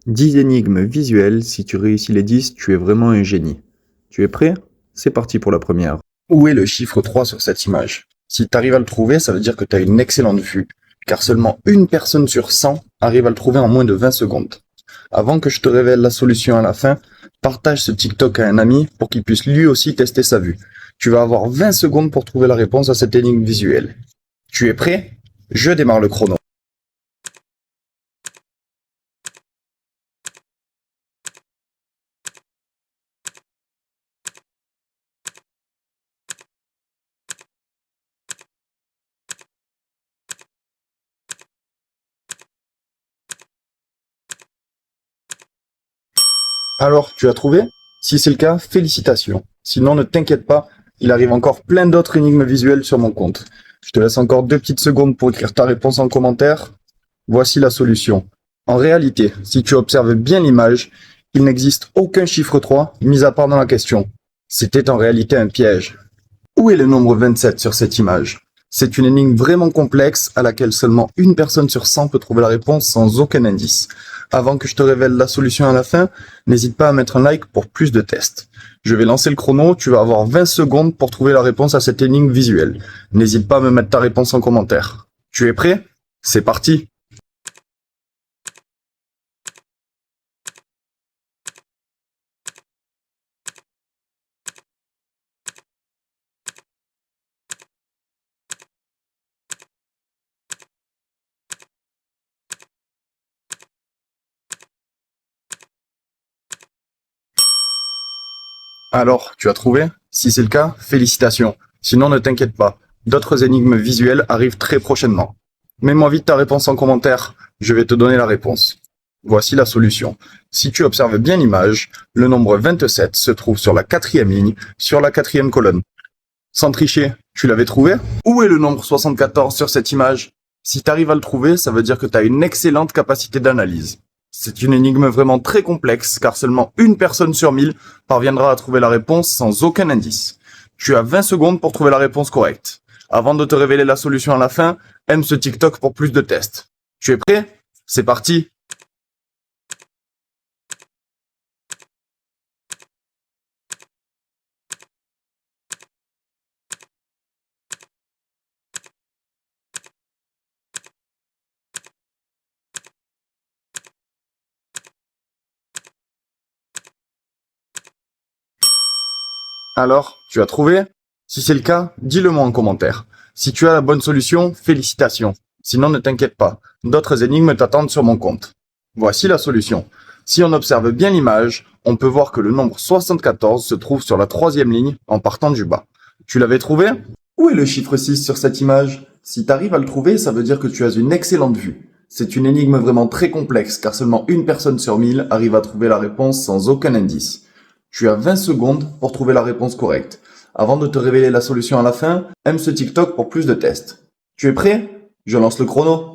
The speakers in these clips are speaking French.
10 énigmes visuelles, si tu réussis les 10, tu es vraiment un génie. Tu es prêt? C'est parti pour la première. Où est le chiffre 3 sur cette image? Si tu arrives à le trouver, ça veut dire que tu as une excellente vue, car seulement une personne sur 100 arrive à le trouver en moins de 20 secondes. Avant que je te révèle la solution à la fin, partage ce TikTok à un ami pour qu'il puisse lui aussi tester sa vue. Tu vas avoir 20 secondes pour trouver la réponse à cette énigme visuelle. Tu es prêt? Je démarre le chrono. Alors, tu as trouvé? Si c'est le cas, félicitations. Sinon, ne t'inquiète pas, il arrive encore plein d'autres énigmes visuelles sur mon compte. Je te laisse encore 2 petites secondes pour écrire ta réponse en commentaire. Voici la solution. En réalité, si tu observes bien l'image, il n'existe aucun chiffre 3, mis à part dans la question. C'était en réalité un piège. Où est le nombre 27 sur cette image? C'est une énigme vraiment complexe à laquelle seulement une personne sur 100 peut trouver la réponse sans aucun indice. Avant que je te révèle la solution à la fin, n'hésite pas à mettre un like pour plus de tests. Je vais lancer le chrono, tu vas avoir 20 secondes pour trouver la réponse à cette énigme visuelle. N'hésite pas à me mettre ta réponse en commentaire. Tu es prêt? C'est parti! Alors, tu as trouvé? Si c'est le cas, félicitations. Sinon, ne t'inquiète pas. D'autres énigmes visuelles arrivent très prochainement. Mets-moi vite ta réponse en commentaire. Je vais te donner la réponse. Voici la solution. Si tu observes bien l'image, le nombre 27 se trouve sur la 4e ligne, sur la 4e colonne. Sans tricher, tu l'avais trouvé? Où est le nombre 74 sur cette image? Si tu arrives à le trouver, ça veut dire que tu as une excellente capacité d'analyse. C'est une énigme vraiment très complexe, car seulement une personne sur 1000 parviendra à trouver la réponse sans aucun indice. Tu as 20 secondes pour trouver la réponse correcte. Avant de te révéler la solution à la fin, aime ce TikTok pour plus de tests. Tu es prêt? C'est parti! Alors, tu as trouvé? Si c'est le cas, dis-le-moi en commentaire. Si tu as la bonne solution, félicitations. Sinon, ne t'inquiète pas. D'autres énigmes t'attendent sur mon compte. Voici la solution. Si on observe bien l'image, on peut voir que le nombre 74 se trouve sur la 3e ligne en partant du bas. Tu l'avais trouvé? Où est le chiffre 6 sur cette image? Si tu arrives à le trouver, ça veut dire que tu as une excellente vue. C'est une énigme vraiment très complexe car seulement une personne sur 1000 arrive à trouver la réponse sans aucun indice. Tu as 20 secondes pour trouver la réponse correcte. Avant de te révéler la solution à la fin, aime ce TikTok pour plus de tests. Tu es prêt? Je lance le chrono.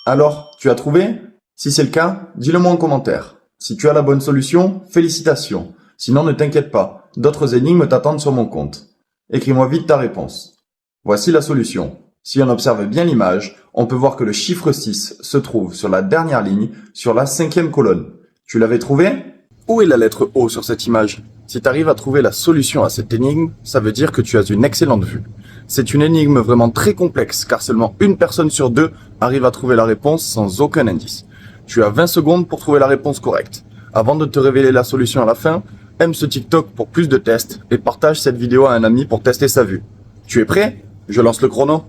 Alors, tu as trouvé? Si c'est le cas, dis-le-moi en commentaire. Si tu as la bonne solution, félicitations. Sinon, ne t'inquiète pas, d'autres énigmes t'attendent sur mon compte. Écris-moi vite ta réponse. Voici la solution. Si on observe bien l'image, on peut voir que le chiffre 6 se trouve sur la dernière ligne, sur la 5e colonne. Tu l'avais trouvé? Où est la lettre O sur cette image? Si tu arrives à trouver la solution à cette énigme, ça veut dire que tu as une excellente vue. C'est une énigme vraiment très complexe car seulement une personne sur 2 arrive à trouver la réponse sans aucun indice. Tu as 20 secondes pour trouver la réponse correcte. Avant de te révéler la solution à la fin, aime ce TikTok pour plus de tests et partage cette vidéo à un ami pour tester sa vue. Tu es prêt? Je lance le chrono.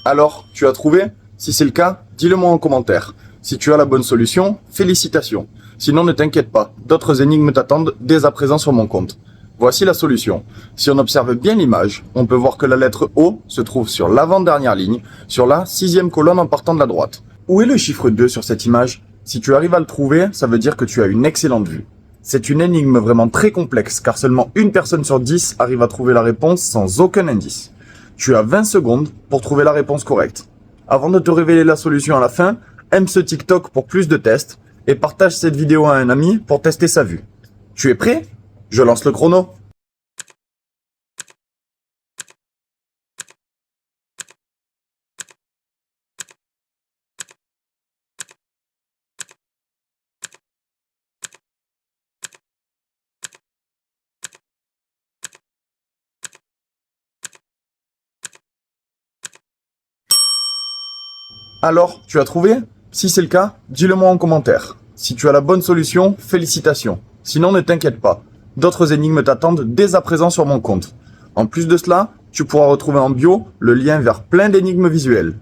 Alors, tu as trouvé? Si c'est le cas, dis-le moi en commentaire. Si tu as la bonne solution, félicitations. Sinon, ne t'inquiète pas, d'autres énigmes t'attendent dès à présent sur mon compte. Voici la solution. Si on observe bien l'image, on peut voir que la lettre O se trouve sur l'avant-dernière ligne, sur la 6e colonne en partant de la droite. Où est le chiffre 2 sur cette image? Si tu arrives à le trouver, ça veut dire que tu as une excellente vue. C'est une énigme vraiment très complexe, car seulement une personne sur 10 arrive à trouver la réponse sans aucun indice. Tu as 20 secondes pour trouver la réponse correcte. Avant de te révéler la solution à la fin, aime ce TikTok pour plus de tests et partage cette vidéo à un ami pour tester sa vue. Tu es prêt? Je lance le chrono. Alors, tu as trouvé? Si c'est le cas, dis-le moi en commentaire. Si tu as la bonne solution, félicitations. Sinon, ne t'inquiète pas. D'autres énigmes t'attendent dès à présent sur mon compte. En plus de cela, tu pourras retrouver en bio le lien vers plein d'énigmes visuelles.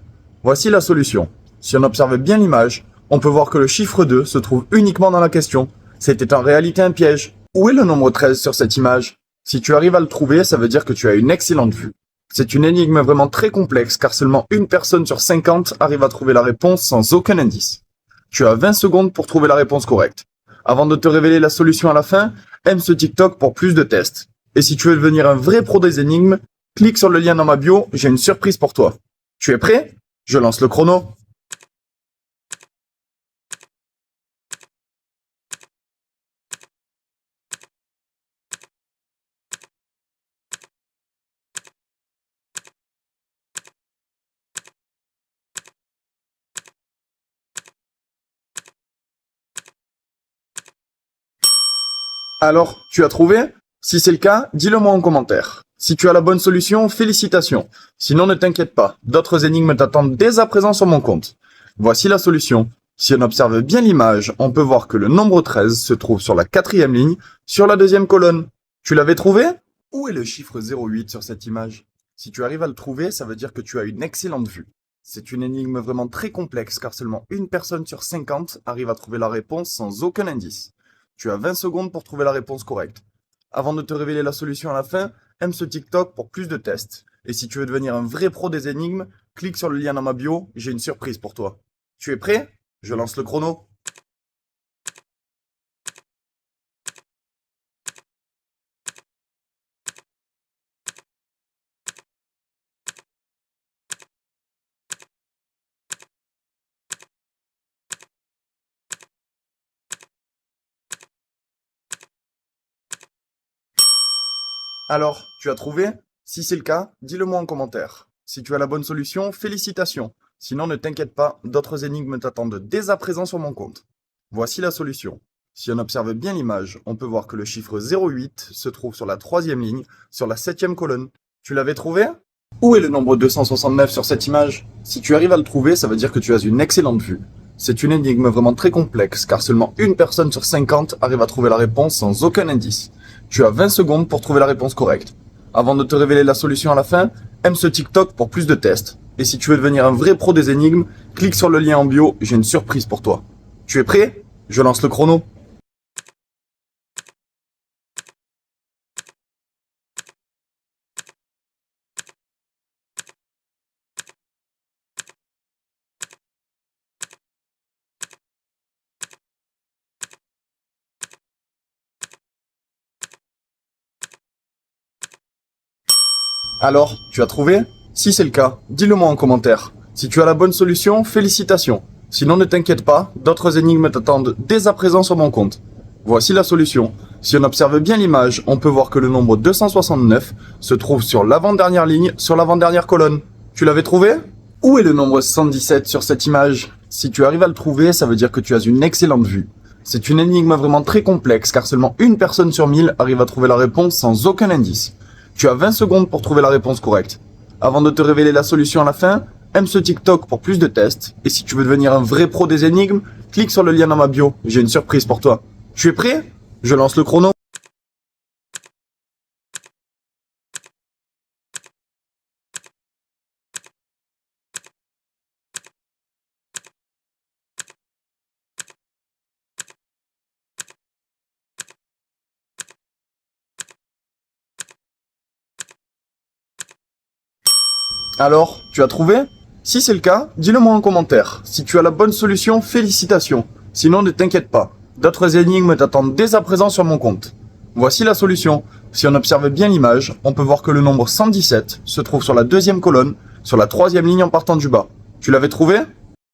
Voici la solution. Si on observe bien l'image, on peut voir que le chiffre 2 se trouve uniquement dans la question. C'était en réalité un piège. Où est le nombre 13 sur cette image? Si tu arrives à le trouver, ça veut dire que tu as une excellente vue. C'est une énigme vraiment très complexe car seulement une personne sur 50 arrive à trouver la réponse sans aucun indice. Tu as 20 secondes pour trouver la réponse correcte. Avant de te révéler la solution à la fin, aime ce TikTok pour plus de tests. Et si tu veux devenir un vrai pro des énigmes, clique sur le lien dans ma bio, j'ai une surprise pour toi. Tu es prêt? Je lance le chrono. Alors, tu as trouvé? Si c'est le cas, dis-le moi en commentaire. Si tu as la bonne solution, félicitations. Sinon, ne t'inquiète pas, d'autres énigmes t'attendent dès à présent sur mon compte. Voici la solution. Si on observe bien l'image, on peut voir que le nombre 13 se trouve sur la 4e ligne, sur la 2e colonne. Tu l'avais trouvé? Où est le chiffre 08 sur cette image? Si tu arrives à le trouver, ça veut dire que tu as une excellente vue. C'est une énigme vraiment très complexe car seulement une personne sur 50 arrive à trouver la réponse sans aucun indice. Tu as 20 secondes pour trouver la réponse correcte. Avant de te révéler la solution à la fin, aime ce TikTok pour plus de tests. Et si tu veux devenir un vrai pro des énigmes, clique sur le lien dans ma bio, j'ai une surprise pour toi. Tu es prêt? Je lance le chrono. Alors, tu as trouvé? Si c'est le cas, dis-le moi en commentaire. Si tu as la bonne solution, félicitations. Sinon, ne t'inquiète pas, d'autres énigmes t'attendent dès à présent sur mon compte. Voici la solution. Si on observe bien l'image, on peut voir que le chiffre 08 se trouve sur la 3e ligne, sur la 7e colonne. Tu l'avais trouvé? Où est le nombre 269 sur cette image? Si tu arrives à le trouver, ça veut dire que tu as une excellente vue. C'est une énigme vraiment très complexe, car seulement une personne sur 50 arrive à trouver la réponse sans aucun indice. Tu as 20 secondes pour trouver la réponse correcte. Avant de te révéler la solution à la fin, aime ce TikTok pour plus de tests. Et si tu veux devenir un vrai pro des énigmes, clique sur le lien en bio, j'ai une surprise pour toi. Tu es prêt? Je lance le chrono. Alors, tu as trouvé? Si c'est le cas, dis-le moi en commentaire. Si tu as la bonne solution, félicitations. Sinon, ne t'inquiète pas, d'autres énigmes t'attendent dès à présent sur mon compte. Voici la solution. Si on observe bien l'image, on peut voir que le nombre 269 se trouve sur l'avant-dernière ligne, sur l'avant-dernière colonne. Tu l'avais trouvé? Où est le nombre 117 sur cette image? Si tu arrives à le trouver, ça veut dire que tu as une excellente vue. C'est une énigme vraiment très complexe car seulement une personne sur 1000 arrive à trouver la réponse sans aucun indice. Tu as 20 secondes pour trouver la réponse correcte. Avant de te révéler la solution à la fin, aime ce TikTok pour plus de tests. Et si tu veux devenir un vrai pro des énigmes, clique sur le lien dans ma bio, j'ai une surprise pour toi. Tu es prêt? Je lance le chrono. Alors, tu as trouvé? Si c'est le cas, dis-le moi en commentaire. Si tu as la bonne solution, félicitations. Sinon, ne t'inquiète pas. D'autres énigmes t'attendent dès à présent sur mon compte. Voici la solution. Si on observe bien l'image, on peut voir que le nombre 117 se trouve sur la deuxième colonne, sur la troisième ligne en partant du bas. Tu l'avais trouvé?